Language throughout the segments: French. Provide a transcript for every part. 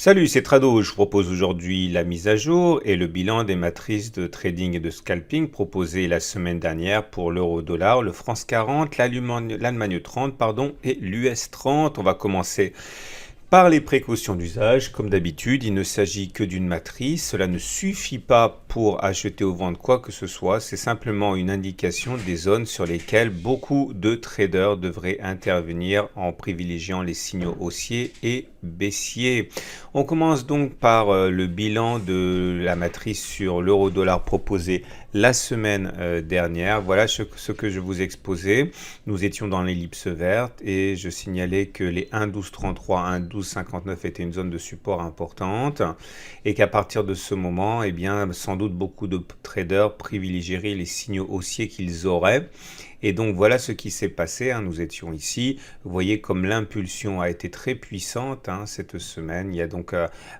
Salut, c'est Trado. Je vous propose aujourd'hui la mise à jour et le bilan des matrices de trading et de scalping proposées la semaine dernière pour l'euro-dollar, le France 40, l'Allemagne 30, pardon, et l'US 30. On va commencer par les précautions d'usage. Comme d'habitude, il ne s'agit que d'une matrice. Cela ne suffit pas pour acheter ou vendre quoi que ce soit. C'est simplement une indication des zones sur lesquelles beaucoup de traders devraient intervenir en privilégiant les signaux haussiers et baissiers. On commence donc par le bilan de la matrice sur l'euro-dollar proposé la semaine dernière. Voilà ce que je vous exposais. Nous étions dans l'ellipse verte et je signalais que les 1,1233, 1,1259 étaient une zone de support importante et qu'à partir de ce moment, eh bien, sans doute beaucoup de traders privilégieraient les signaux haussiers qu'ils auraient. Et donc voilà ce qui s'est passé, nous étions ici. Vous voyez comme l'impulsion a été très puissante cette semaine. Il y a donc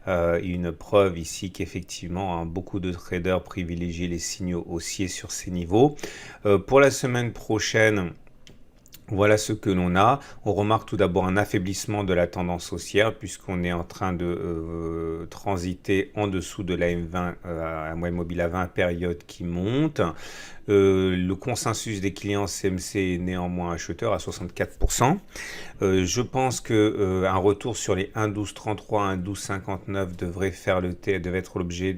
une preuve ici qu'effectivement beaucoup de traders privilégient les signaux haussiers sur ces niveaux. Pour la semaine prochaine, voilà ce que l'on a. On remarque tout d'abord un affaiblissement de la tendance haussière puisqu'on est en train de transiter en dessous de la M20, la moyenne mobile à 20 période qui monte. Le consensus des clients CMC est néanmoins acheteur à 64%. Je pense qu'un retour sur les 1,1233, 1,1259 devrait être l'objet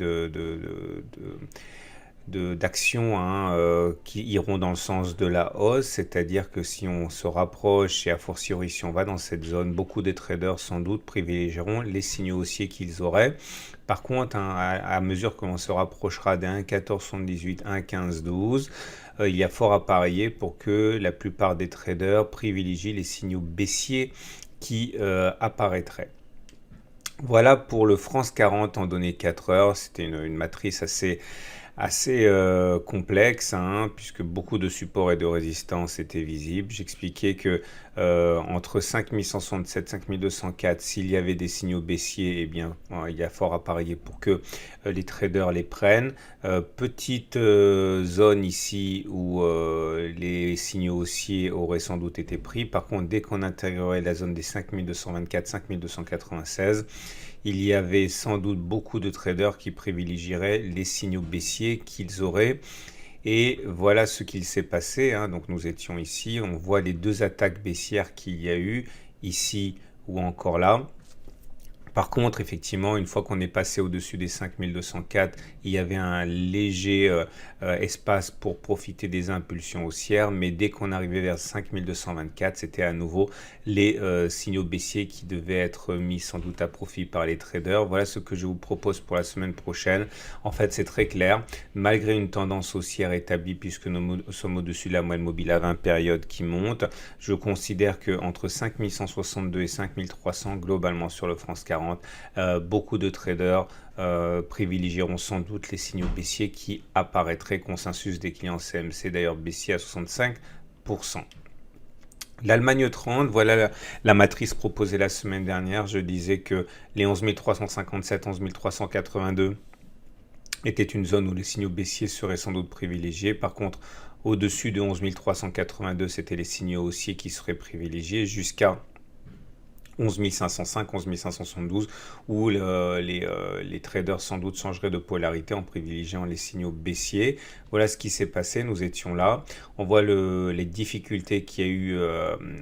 d'actions qui iront dans le sens de la hausse, c'est-à-dire que si on se rapproche et a fortiori si on va dans cette zone, beaucoup de traders sans doute privilégieront les signaux haussiers qu'ils auraient. Par contre, à mesure que l'on se rapprochera des 1,1478, 1,1512, il y a fort à parier pour que la plupart des traders privilégient les signaux baissiers qui apparaîtraient. Voilà pour le France 40 en données 4 heures. C'était une matrice assez complexe, puisque beaucoup de supports et de résistance étaient visibles. J'expliquais que entre 5167 et 5204, s'il y avait des signaux baissiers, eh bien, il y a fort à parier pour que les traders les prennent. Petite zone ici où les signaux haussiers auraient sans doute été pris. Par contre, dès qu'on intégrerait la zone des 5224, 5296, il y avait sans doute beaucoup de traders qui privilégieraient les signaux baissiers qu'ils auraient. Et voilà ce qu'il s'est passé. Donc nous étions ici, on voit les deux attaques baissières qu'il y a eu, ici ou encore là. Par contre, effectivement, une fois qu'on est passé au-dessus des 5204, il y avait un léger espace pour profiter des impulsions haussières, mais dès qu'on arrivait vers 5224, c'était à nouveau les signaux baissiers qui devaient être mis sans doute à profit par les traders. Voilà ce que je vous propose pour la semaine prochaine. En fait, c'est très clair. Malgré une tendance haussière établie, puisque nous sommes au-dessus de la moyenne mobile à 20 périodes qui monte, je considère qu'entre 5162 et 5300, globalement sur le France 40, beaucoup de traders privilégieront sans doute les signaux baissiers qui apparaîtraient. Consensus des clients CMC d'ailleurs baissier à 65%. L'Allemagne 30, voilà la matrice proposée la semaine dernière. Je disais que les 11 357, 11 382 était une zone où les signaux baissiers seraient sans doute privilégiés. Par contre, au-dessus de 11 382, c'était les signaux haussiers qui seraient privilégiés jusqu'à 11 505, 11 572, où les traders sans doute changeraient de polarité en privilégiant les signaux baissiers. Voilà ce qui s'est passé, nous étions là. On voit les difficultés qu'il y a eu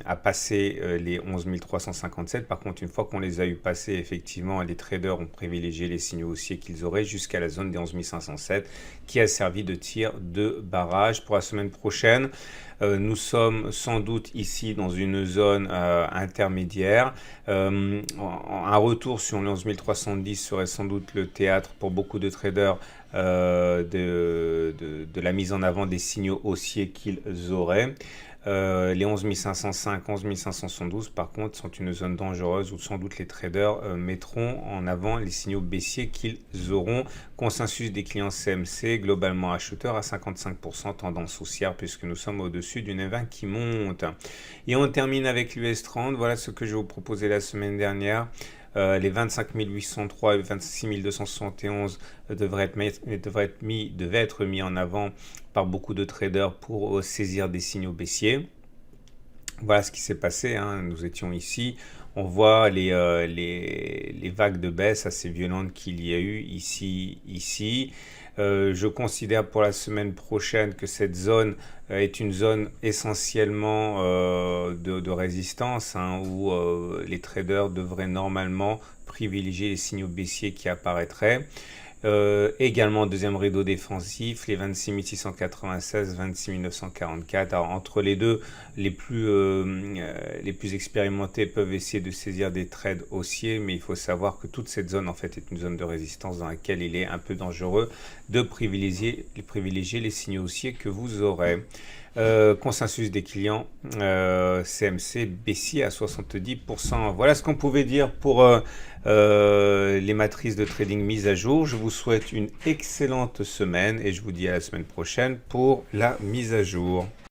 à passer les 11 357. Par contre, une fois qu'on les a eu passés, effectivement, les traders ont privilégié les signaux haussiers qu'ils auraient jusqu'à la zone des 11 507, qui a servi de tir de barrage. Pour la semaine prochaine, nous sommes sans doute ici dans une zone intermédiaire. Un retour sur les 11 310 serait sans doute le théâtre pour beaucoup de traders de la mise en avant des signaux haussiers qu'ils auraient. Les 11 505, 11 572 par contre sont une zone dangereuse où sans doute les traders mettront en avant les signaux baissiers qu'ils auront. Consensus des clients CMC globalement acheteurs à 55%, tendance haussière puisque nous sommes au-dessus d'une M20 qui monte. Et on termine avec l'US 30, voilà ce que je vous proposais la semaine dernière. Les 25 803 et 26 271 devaient être mis en avant par beaucoup de traders pour saisir des signaux baissiers. Voilà ce qui s'est passé, nous étions ici, On voit les vagues de baisse assez violentes qu'il y a eu ici. Je considère pour la semaine prochaine que cette zone est une zone essentiellement de résistance, hein, où les traders devraient normalement privilégier les signaux baissiers qui apparaîtraient. Également, deuxième rideau défensif, les 26 696, 26 944. Alors, entre les deux, les plus expérimentés peuvent essayer de saisir des trades haussiers, mais il faut savoir que toute cette zone, en fait, est une zone de résistance dans laquelle il est un peu dangereux de privilégier les signaux haussiers que vous aurez. Consensus des clients, CMC baissier à 70%. Voilà ce qu'on pouvait dire pour les matrices de trading mises à jour. Je vous souhaite une excellente semaine et je vous dis à la semaine prochaine pour la mise à jour.